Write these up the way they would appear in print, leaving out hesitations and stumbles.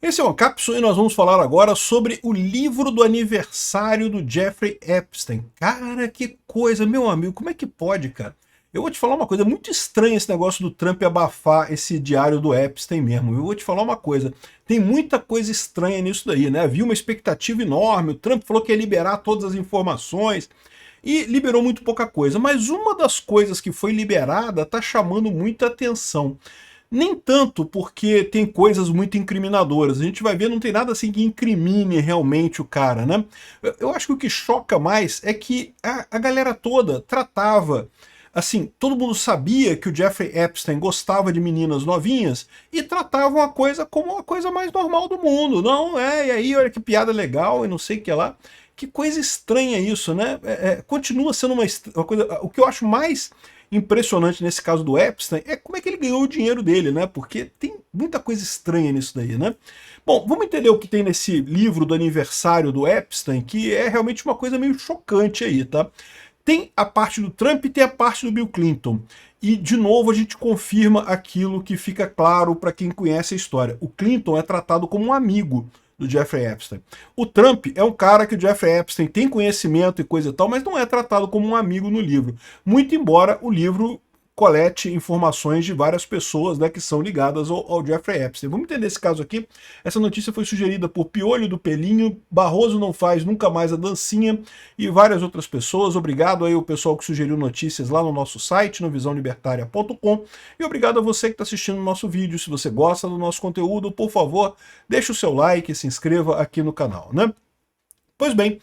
Esse é o Cápsula e nós vamos falar agora sobre o livro do aniversário do Jeffrey Epstein. Cara, que coisa, meu amigo, como é que pode, cara? Eu vou te falar uma coisa, é muito estranho esse negócio do Trump abafar esse diário do Epstein mesmo. Eu vou te falar uma coisa, tem muita coisa estranha nisso daí, né? Havia uma expectativa enorme, o Trump falou que ia liberar todas as informações e liberou muito pouca coisa. Mas uma das coisas que foi liberada está chamando muita atenção. Nem tanto porque tem coisas muito incriminadoras. A gente vai ver, não tem nada assim que incrimine realmente o cara, né? Eu acho que o que choca mais é que a galera toda tratava, assim, todo mundo sabia que o Jeffrey Epstein gostava de meninas novinhas e tratavam a coisa como a coisa mais normal do mundo. Não, e aí, olha que piada legal e não sei o que lá. Que coisa estranha isso, né? Continua sendo uma coisa... O que eu acho mais impressionante nesse caso do Epstein é como é que ele ganhou o dinheiro dele, né? Porque tem muita coisa estranha nisso daí, né? Bom, vamos entender o que tem nesse livro do aniversário do Epstein, que é realmente uma coisa meio chocante aí, tá? Tem a parte do Trump e tem a parte do Bill Clinton. E, de novo, a gente confirma aquilo que fica claro para quem conhece a história. O Clinton é tratado como um amigo do Jeffrey Epstein. O Trump é um cara que o Jeffrey Epstein tem conhecimento e coisa e tal, mas não é tratado como um amigo no livro. Muito embora o livro colete informações de várias pessoas, né, que são ligadas ao Jeffrey Epstein. Vamos entender esse caso aqui. Essa notícia foi sugerida por Piolho do Pelinho, Barroso não faz nunca mais a dancinha e várias outras pessoas. Obrigado aí o pessoal que sugeriu notícias lá no nosso site, no visãolibertaria.com, e obrigado a você que está assistindo o nosso vídeo. Se você gosta do nosso conteúdo, por favor, deixe o seu like e se inscreva aqui no canal, né? Pois bem,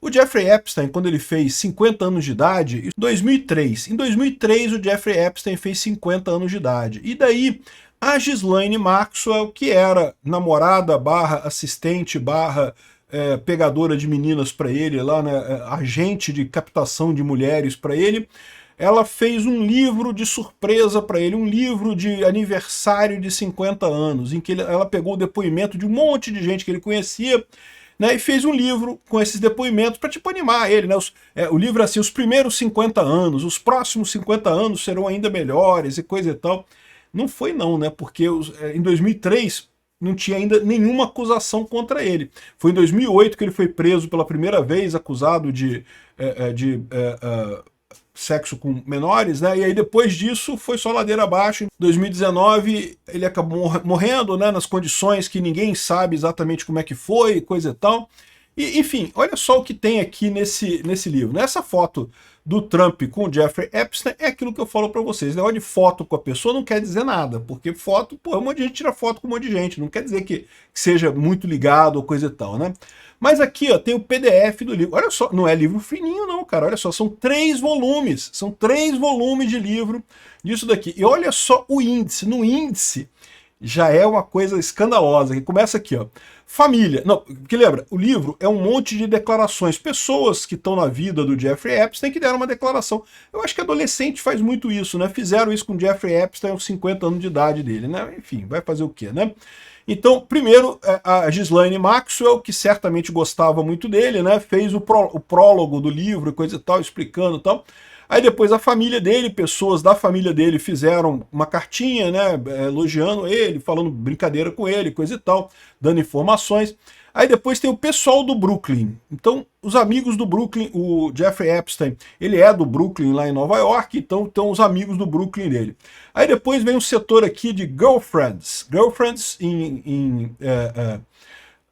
o Jeffrey Epstein, quando ele fez 50 anos de idade, em 2003. Em 2003, o Jeffrey Epstein fez 50 anos de idade. E daí, a Ghislaine Maxwell, que era namorada barra assistente barra pegadora de meninas para ele, lá, né, agente de captação de mulheres para ele, ela fez um livro de surpresa para ele, um livro de aniversário de 50 anos, em que ela pegou o depoimento de um monte de gente que ele conhecia, né, e fez um livro com esses depoimentos para tipo animar ele, né? O livro é assim, os primeiros 50 anos, os próximos 50 anos serão ainda melhores e coisa e tal. Não foi não, né? Porque em 2003 não tinha ainda nenhuma acusação contra ele. Foi em 2008 que ele foi preso pela primeira vez, acusado de sexo com menores, né? E aí depois disso foi só ladeira abaixo. Em 2019 ele acabou morrendo, né, nas condições que ninguém sabe exatamente como é que foi, coisa e tal. E, enfim, olha só o que tem aqui nesse livro. Nessa foto do Trump com o Jeffrey Epstein é aquilo que eu falo para vocês. Negócio de foto com a pessoa não quer dizer nada, porque foto, pô, um monte de gente tira foto com um monte de gente, não quer dizer que seja muito ligado ou coisa e tal, né? Mas aqui, ó, tem o PDF do livro. Olha só, não é livro fininho não, cara. Olha só, são 3 volumes. São 3 volumes de livro disso daqui. E olha só o índice. No índice já é uma coisa escandalosa, que começa aqui, ó. Família. Não, porque lembra, o livro é um monte de declarações. Pessoas que estão na vida do Jeffrey Epstein que deram uma declaração. Eu acho que adolescente faz muito isso, né? Fizeram isso com o Jeffrey Epstein aos 50 anos de idade dele, né? Enfim, vai fazer o quê, né? Então, primeiro, a Ghislaine Maxwell, que certamente gostava muito dele, né? Fez o prólogo do livro e coisa e tal, explicando e tal. Aí depois a família dele, pessoas da família dele fizeram uma cartinha, né, elogiando ele, falando brincadeira com ele, coisa e tal, dando informações. Aí depois tem o pessoal do Brooklyn. Então, os amigos do Brooklyn, o Jeffrey Epstein, ele é do Brooklyn, lá em Nova York, então estão os amigos do Brooklyn dele. Aí depois vem um setor aqui de girlfriends. Girlfriends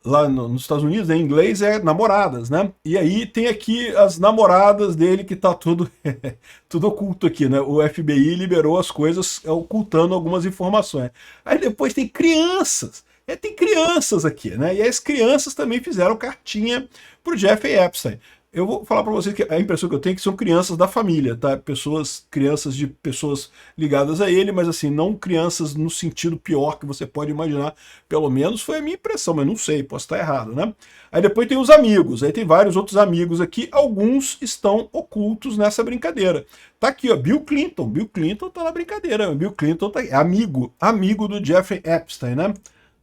lá nos Estados Unidos, em inglês, é namoradas, né? E aí tem aqui as namoradas dele, que tá tudo, tudo oculto aqui, né? O FBI liberou as coisas ocultando algumas informações. Aí depois tem crianças. Tem crianças aqui, né? E as crianças também fizeram cartinha pro Jeffrey Epstein. Eu vou falar para vocês que a impressão que eu tenho é que são crianças da família, tá? Crianças de pessoas ligadas a ele, mas assim, não crianças no sentido pior que você pode imaginar. Pelo menos foi a minha impressão, mas não sei, posso estar errado, né? Aí depois tem os amigos, aí tem vários outros amigos aqui, alguns estão ocultos nessa brincadeira. Tá aqui, ó, Bill Clinton tá na brincadeira, Bill Clinton tá amigo do Jeffrey Epstein, né?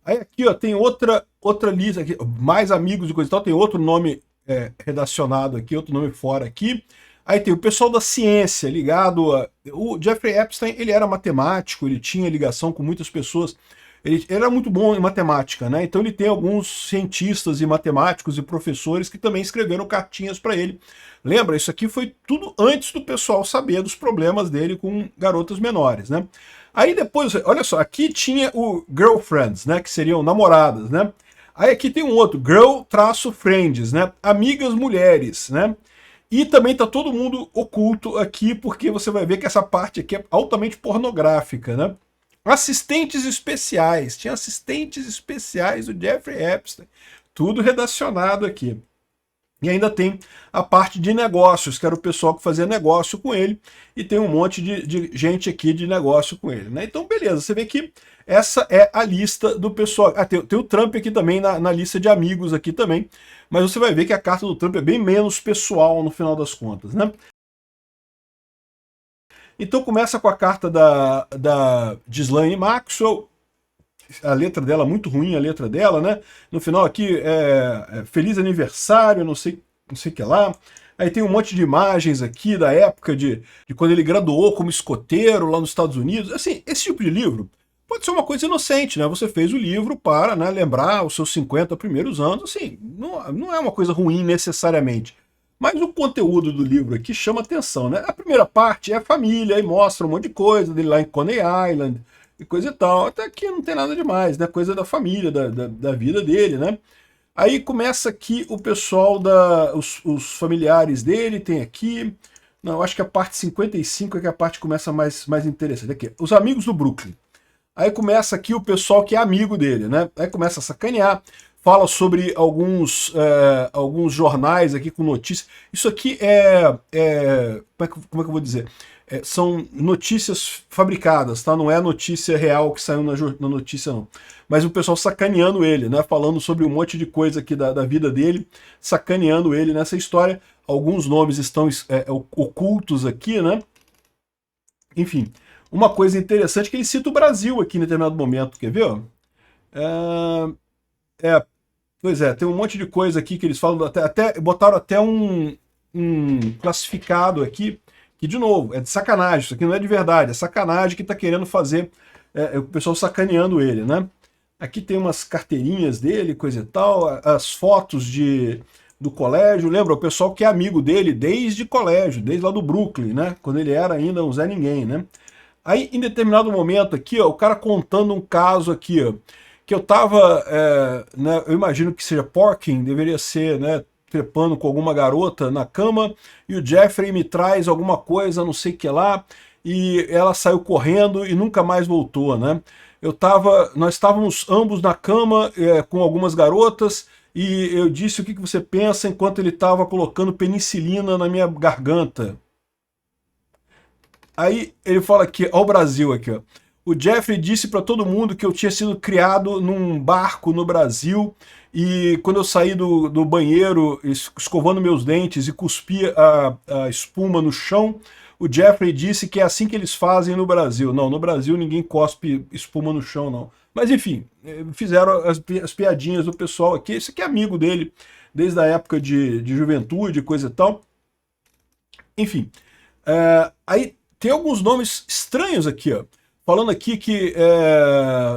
Aí aqui, ó, tem outra lista aqui, mais amigos e coisa e tal, tem outro nome redacionado aqui, outro nome fora aqui. Aí tem o pessoal da ciência ligado a... O Jeffrey Epstein, ele era matemático, ele tinha ligação com muitas pessoas ele era muito bom em matemática, né? Então ele tem alguns cientistas e matemáticos e professores que também escreveram cartinhas para ele. Lembra, isso aqui foi tudo antes do pessoal saber dos problemas dele com garotas menores, né? Aí depois, olha só, aqui tinha o girlfriends, né? Que seriam namoradas, né? Aí aqui tem um outro, girl-friends, né? Amigas mulheres, né? E também tá todo mundo oculto aqui, porque você vai ver que essa parte aqui é altamente pornográfica, né? Assistentes especiais, tinha assistentes especiais do Jeffrey Epstein, tudo redacionado aqui. E ainda tem a parte de negócios, que era o pessoal que fazia negócio com ele, e tem um monte de gente aqui de negócio com ele, né? Então, beleza, você vê que essa é a lista do pessoal. Ah, tem o Trump aqui também na lista de amigos aqui também, mas você vai ver que a carta do Trump é bem menos pessoal no final das contas, né? Então começa com a carta da Ghislaine Maxwell, a letra dela, muito ruim a letra dela, né? No final aqui, feliz aniversário, não sei o que lá. Aí tem um monte de imagens aqui da época de quando ele graduou como escoteiro lá nos Estados Unidos. Assim, esse tipo de livro pode ser uma coisa inocente, né? Você fez o livro para, né, lembrar os seus 50 primeiros anos, assim, não é uma coisa ruim necessariamente. Mas o conteúdo do livro aqui chama atenção, né? A primeira parte é a família, e mostra um monte de coisa dele lá em Coney Island, e coisa e tal. Até que não tem nada demais, né? Coisa da família, da vida dele, né? Aí começa aqui o pessoal, os familiares dele, tem aqui... Não, eu acho que a parte 55 é que a parte começa mais interessante. Aqui, os amigos do Brooklyn. Aí começa aqui o pessoal que é amigo dele, né? Aí começa a sacanear, fala sobre alguns jornais aqui com notícias. Isso aqui como é que eu vou dizer? São notícias fabricadas, tá? Não é a notícia real que saiu na notícia, não. Mas o pessoal sacaneando ele, né? Falando sobre um monte de coisa aqui da vida dele, sacaneando ele nessa história. Alguns nomes estão ocultos aqui, né? Enfim, uma coisa interessante é que ele cita o Brasil aqui em determinado momento, quer ver? Ó? Pois é, tem um monte de coisa aqui que eles falam, botaram até um classificado aqui, que de novo, é de sacanagem, isso aqui não é de verdade, é sacanagem que tá querendo fazer, o pessoal sacaneando ele, né? Aqui tem umas carteirinhas dele, coisa e tal, as fotos do colégio, lembra? O pessoal que é amigo dele desde colégio, desde lá do Brooklyn, né? Quando ele era ainda um Zé Ninguém, né? Aí, em determinado momento aqui, ó, o cara contando um caso aqui, ó, que eu tava, né, eu imagino que seja porking, deveria ser, né, trepando com alguma garota na cama, e o Jeffrey me traz alguma coisa, não sei o que lá, e ela saiu correndo e nunca mais voltou, né? Nós estávamos ambos na cama com algumas garotas, e eu disse o que você pensa enquanto ele estava colocando penicilina na minha garganta. Aí ele fala aqui, ó, o Brasil aqui, ó. O Jeffrey disse para todo mundo que eu tinha sido criado num barco no Brasil, e quando eu saí do banheiro escovando meus dentes e cuspi a espuma no chão, o Jeffrey disse que é assim que eles fazem no Brasil. Não, no Brasil ninguém cospe espuma no chão, não. Mas enfim, fizeram as piadinhas do pessoal aqui. Esse aqui é amigo dele desde a época de juventude, coisa e tal. Enfim, aí tem alguns nomes estranhos aqui, ó. Falando aqui que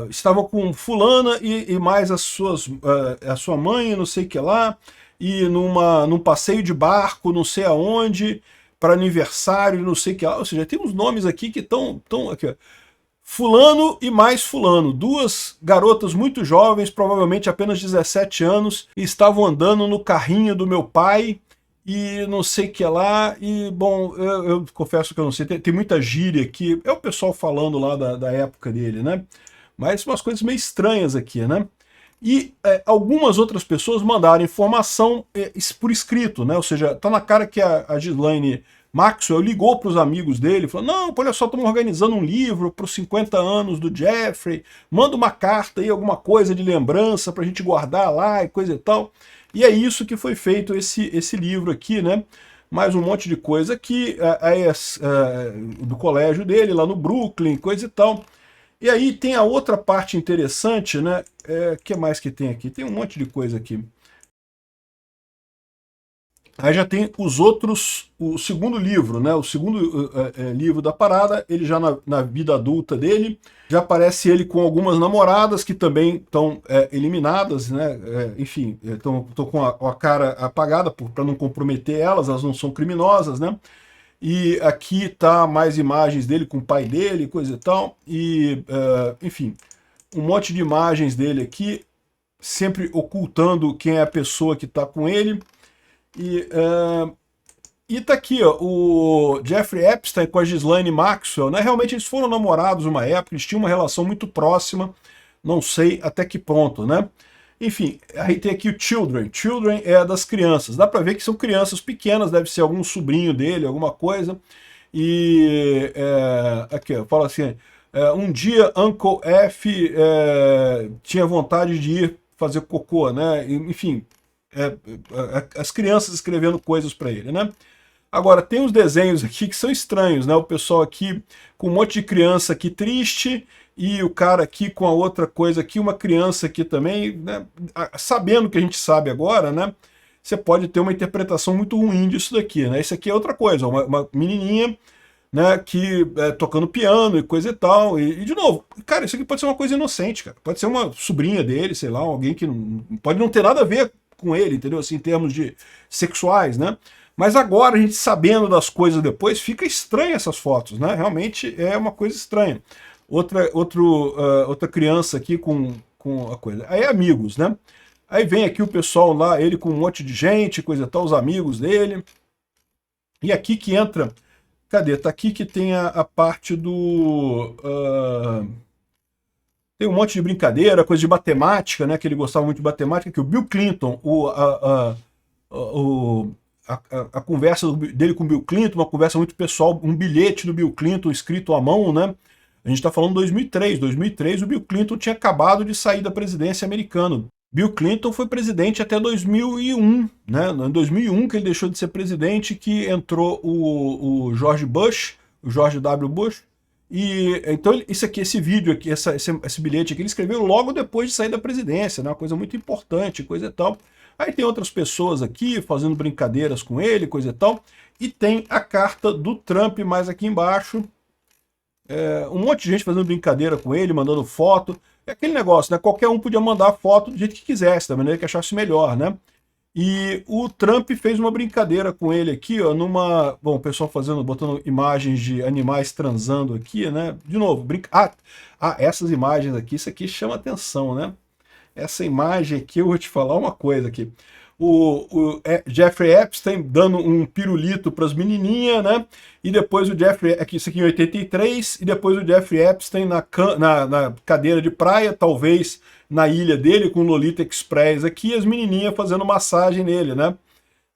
estava com fulana e mais a sua mãe, não sei o que lá, e num passeio de barco, não sei aonde, para aniversário, não sei o que lá. Ou seja, tem uns nomes aqui que estão aqui, ó. Fulano e mais fulano, duas garotas muito jovens, provavelmente apenas 17 anos, e estavam andando no carrinho do meu pai, e não sei o que lá, e bom, eu confesso que eu não sei, tem muita gíria aqui, é o pessoal falando lá da época dele, né? Mas umas coisas meio estranhas aqui, né? E algumas outras pessoas mandaram informação por escrito, né? Ou seja, tá na cara que a Ghislaine Maxwell ligou para os amigos dele, falou, não, olha só, estamos organizando um livro para os 50 anos do Jeffrey, manda uma carta aí, alguma coisa de lembrança para a gente guardar lá e coisa e tal. E é isso que foi feito esse livro aqui, né? Mais um monte de coisa aqui, do colégio dele, lá no Brooklyn, coisa e tal. E aí tem a outra parte interessante, né? O que mais que tem aqui? Tem um monte de coisa aqui. Aí já tem os outros, o segundo livro, né? O segundo livro da parada, ele já na vida adulta dele, já aparece ele com algumas namoradas que também estão eliminadas, né? Enfim, estão com a cara apagada para não comprometer elas, elas não são criminosas, né? E aqui tá mais imagens dele com o pai dele, coisa e tal, e enfim, um monte de imagens dele aqui, sempre ocultando quem é a pessoa que está com ele. E tá aqui, ó, o Jeffrey Epstein com a Ghislaine Maxwell, né? Realmente eles foram namorados uma época, eles tinham uma relação muito próxima, não sei até que ponto, né? Enfim, aí tem aqui o Children. Children é das crianças. Dá pra ver que são crianças pequenas, deve ser algum sobrinho dele, alguma coisa. E aqui, ó, fala assim, um dia Uncle F tinha vontade de ir fazer cocô, né? Enfim, as crianças escrevendo coisas para ele, né? Agora, tem uns desenhos aqui que são estranhos, né? O pessoal aqui com um monte de criança aqui triste e o cara aqui com a outra coisa aqui, uma criança aqui também, né? Sabendo o que a gente sabe agora, né? Você pode ter uma interpretação muito ruim disso daqui, né? Isso aqui é outra coisa, uma menininha, né, que tocando piano e coisa e tal, e de novo, cara, isso aqui pode ser uma coisa inocente, cara, pode ser uma sobrinha dele, sei lá, alguém que pode não ter nada a ver com ele, entendeu, assim, em termos de sexuais, né, mas agora, a gente sabendo das coisas depois, fica estranho essas fotos, né, realmente é uma coisa estranha. Outra criança aqui com a coisa, aí amigos, né, aí vem aqui o pessoal lá, ele com um monte de gente, coisa e tal, os amigos dele, e aqui que entra. Cadê? Tá aqui que tem a parte do... tem um monte de brincadeira, coisa de matemática, né? Que ele gostava muito de matemática, que o Bill Clinton, a conversa dele com o Bill Clinton, uma conversa muito pessoal, um bilhete do Bill Clinton escrito à mão, né? A gente está falando de 2003. 2003 o Bill Clinton tinha acabado de sair da presidência americana. Bill Clinton foi presidente até 2001, né? Em 2001 que ele deixou de ser presidente, que entrou o George Bush, o George W. Bush, e então isso aqui, esse vídeo aqui, esse bilhete aqui, ele escreveu logo depois de sair da presidência, né? Uma coisa muito importante, coisa e tal. Aí tem outras pessoas aqui fazendo brincadeiras com ele, coisa e tal, e tem a carta do Trump mais aqui embaixo, um monte de gente fazendo brincadeira com ele, mandando foto. É aquele negócio, né? Qualquer um podia mandar foto do jeito que quisesse, da maneira que achasse melhor, né? E o Trump fez uma brincadeira com ele aqui, ó, numa... Bom, o pessoal botando imagens de animais transando aqui, né? De novo, essas imagens aqui, isso aqui chama atenção, né? Essa imagem aqui, eu vou te falar uma coisa aqui. Jeffrey Epstein dando um pirulito para as menininhas, né? E depois o Jeffrey, aqui, isso aqui em 83, e depois o Jeffrey Epstein na cadeira de praia, talvez na ilha dele, com o Lolita Express aqui, e as menininhas fazendo massagem nele, né?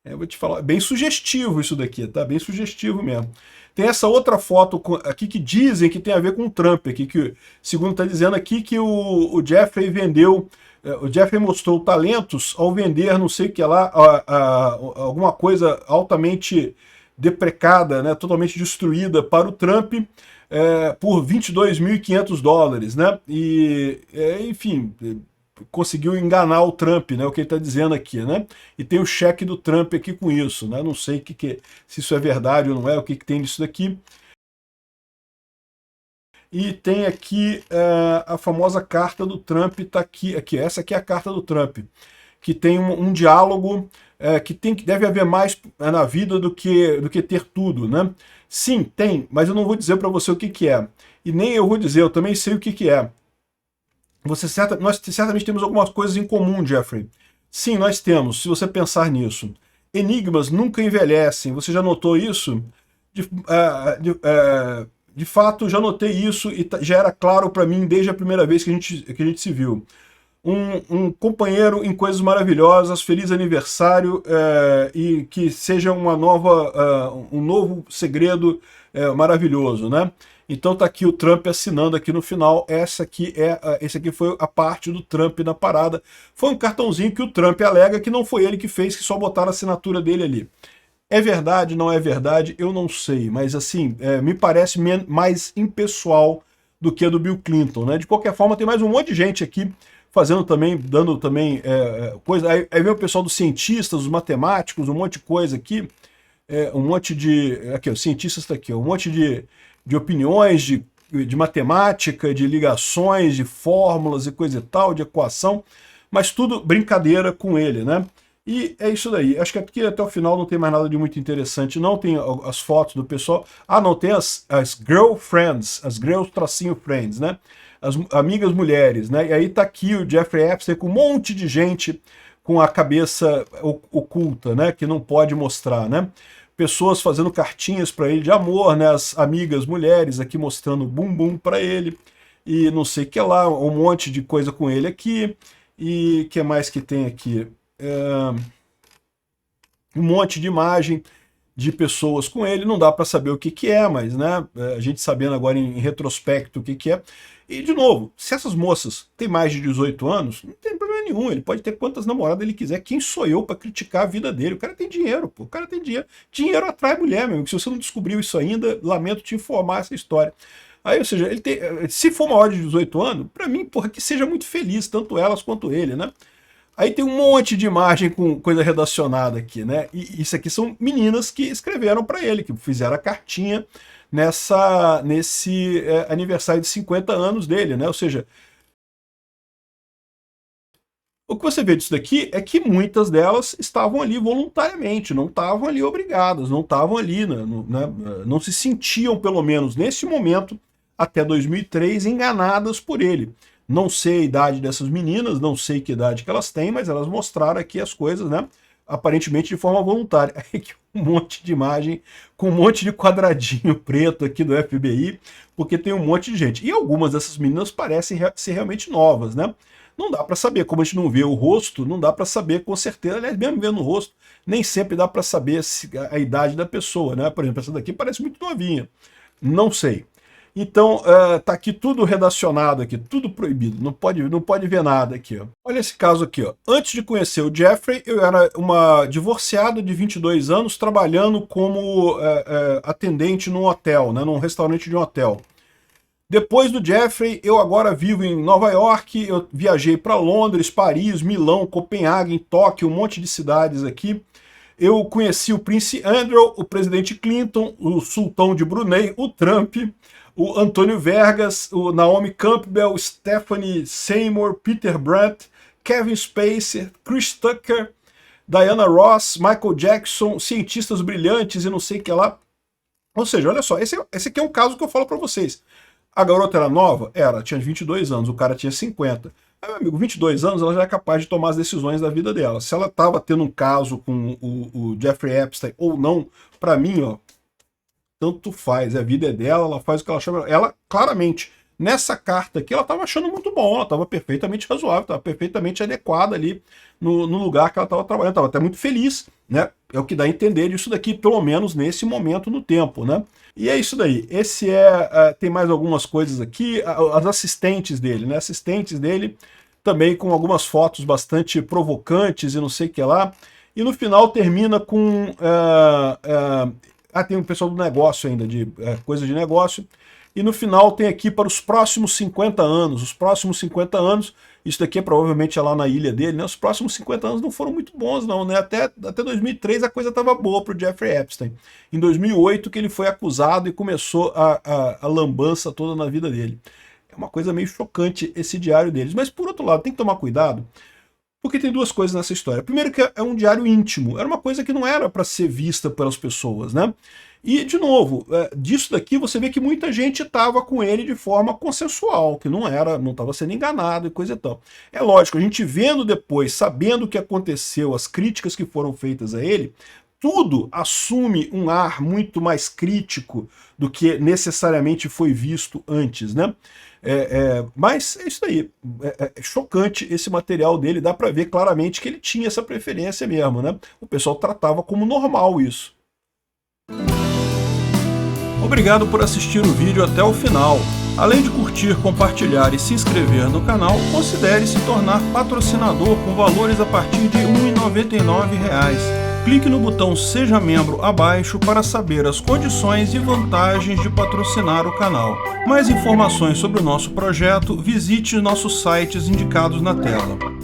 Eu vou te falar, bem sugestivo isso daqui, tá? Bem sugestivo mesmo. Tem essa outra foto aqui que dizem que tem a ver com o Trump, aqui, que, segundo está dizendo aqui, que o Jeffrey vendeu... O Jeffrey mostrou talentos ao vender, não sei o que lá, alguma coisa altamente deprecada, né, totalmente destruída para o Trump, por $22.500, né? E, enfim, conseguiu enganar o Trump, né? O que ele está dizendo aqui, né? E tem o cheque do Trump aqui com isso, né? Não sei se isso é verdade ou não é, o que tem nisso daqui. E tem aqui a famosa carta do Trump, tá aqui, essa aqui é a carta do Trump, que tem um diálogo que deve haver mais na vida do que ter tudo, né? Sim, tem, mas eu não vou dizer para você o que é. E nem eu vou dizer, eu também sei o que é. Nós certamente temos algumas coisas em comum, Jeffrey. Sim, nós temos, se você pensar nisso. Enigmas nunca envelhecem, você já notou isso? De fato, já notei isso e já era claro para mim desde a primeira vez que a gente se viu. Um companheiro em coisas maravilhosas, feliz aniversário, e que seja um novo segredo maravilhoso, né? Então tá aqui o Trump assinando aqui no final. Esse aqui foi a parte do Trump na parada. Foi um cartãozinho que o Trump alega que não foi ele que fez, que só botaram a assinatura dele ali. É verdade, não é verdade? Eu não sei, mas assim, me parece mais impessoal do que a do Bill Clinton, né? De qualquer forma, tem mais um monte de gente aqui fazendo também, dando também coisa. Aí vem o pessoal dos cientistas, os matemáticos, um monte de coisa aqui, um monte de... Aqui, o cientista está aqui, um monte de opiniões, de matemática, de ligações, de fórmulas e coisa e tal, de equação, mas tudo brincadeira com ele, né? E é isso daí. Acho que aqui até o final não tem mais nada de muito interessante. Não tem as fotos do pessoal. Ah, não, tem as girlfriends, as girls-friends, né? As amigas mulheres, né? E aí tá aqui o Jeffrey Epstein com um monte de gente com a cabeça oculta, né? Que não pode mostrar, né? Pessoas fazendo cartinhas para ele de amor, né? As amigas mulheres aqui mostrando bumbum para ele. E não sei o que lá, um monte de coisa com ele aqui. E o que mais que tem aqui? Um monte de imagem de pessoas com ele, não dá para saber o que que é, mas né, a gente sabendo agora em retrospecto o que que é. E de novo, se essas moças têm mais de 18 anos, não tem problema nenhum, ele pode ter quantas namoradas ele quiser, quem sou eu para criticar a vida dele? O cara tem dinheiro, pô, o cara tem dinheiro. Dinheiro atrai mulher, meu amigo. Se você não descobriu isso ainda, lamento te informar essa história. Aí, ou seja, ele tem, se for maior de 18 anos, para mim, porra, que seja muito feliz, tanto elas quanto ele, né? Aí tem um monte de imagem com coisa redacionada aqui, né? E isso aqui são meninas que escreveram para ele, que fizeram a cartinha nesse aniversário de 50 anos dele, né? Ou seja, o que você vê disso daqui é que muitas delas estavam ali voluntariamente, não estavam ali obrigadas, não estavam ali, né? Não se sentiam, pelo menos nesse momento, até 2003, enganadas por ele. Não sei a idade dessas meninas, não sei que idade que elas têm, mas elas mostraram aqui as coisas, né? Aparentemente de forma voluntária. Aqui um monte de imagem com um monte de quadradinho preto aqui do FBI, porque tem um monte de gente. E algumas dessas meninas parecem ser realmente novas, né? Não dá para saber, como a gente não vê o rosto, não dá para saber com certeza. Aliás, mesmo vendo o rosto, nem sempre dá para saber a idade da pessoa, né? Por exemplo, essa daqui parece muito novinha. Não sei. Então, tá aqui tudo redacionado aqui, tudo proibido, não pode ver nada aqui, ó. Olha esse caso aqui, ó. Antes de conhecer o Jeffrey, eu era uma divorciada de 22 anos, trabalhando como atendente num hotel, né, num restaurante de um hotel. Depois do Jeffrey, eu agora vivo em Nova York, eu viajei para Londres, Paris, Milão, Copenhague, Tóquio, um monte de cidades aqui. Eu conheci o Prince Andrew, o presidente Clinton, o sultão de Brunei, o Trump, o Antônio Vargas, o Naomi Campbell, Stephanie Seymour, Peter Brandt, Kevin Spacey, Chris Tucker, Diana Ross, Michael Jackson, cientistas brilhantes e não sei o que lá. Ou seja, olha só, esse aqui é um caso que eu falo para vocês. A garota era nova? Era, tinha 22 anos, o cara tinha 50. Aí, meu amigo, 22 anos, ela já é capaz de tomar as decisões da vida dela. Se ela estava tendo um caso com o Jeffrey Epstein ou não, para mim, ó, tanto faz, a vida é dela, ela faz o que ela chama. Ela, claramente, nessa carta aqui, ela estava achando muito bom, ela estava perfeitamente razoável, estava perfeitamente adequada ali no lugar que ela estava trabalhando, estava até muito feliz, né? É o que dá a entender disso daqui, pelo menos nesse momento no tempo, né? E é isso daí. Esse tem mais algumas coisas aqui, as assistentes dele, né? Assistentes dele também com algumas fotos bastante provocantes e não sei o que lá. E no final termina com... tem um pessoal do negócio ainda, de coisa de negócio. E no final tem aqui para os próximos 50 anos. Os próximos 50 anos, isso daqui é provavelmente lá na ilha dele, né? Os próximos 50 anos não foram muito bons não, né? Até 2003 a coisa estava boa para o Jeffrey Epstein. Em 2008 que ele foi acusado e começou a lambança toda na vida dele. É uma coisa meio chocante esse diário deles. Mas por outro lado, tem que tomar cuidado, porque tem duas coisas nessa história. Primeiro que é um diário íntimo, era uma coisa que não era para ser vista pelas pessoas, né? E, de novo, disso daqui você vê que muita gente estava com ele de forma consensual, que não estava sendo enganado e coisa e tal. É lógico, a gente vendo depois, sabendo o que aconteceu, as críticas que foram feitas a ele, tudo assume um ar muito mais crítico do que necessariamente foi visto antes, né? Mas é isso aí, é chocante esse material dele, dá para ver claramente que ele tinha essa preferência mesmo, né? O pessoal tratava como normal isso. Obrigado por assistir o vídeo até o final. Além de curtir, compartilhar e se inscrever no canal, considere se tornar patrocinador com valores a partir de R$ 1,99. Clique no botão Seja Membro abaixo para saber as condições e vantagens de patrocinar o canal. Mais informações sobre o nosso projeto, visite nossos sites indicados na tela.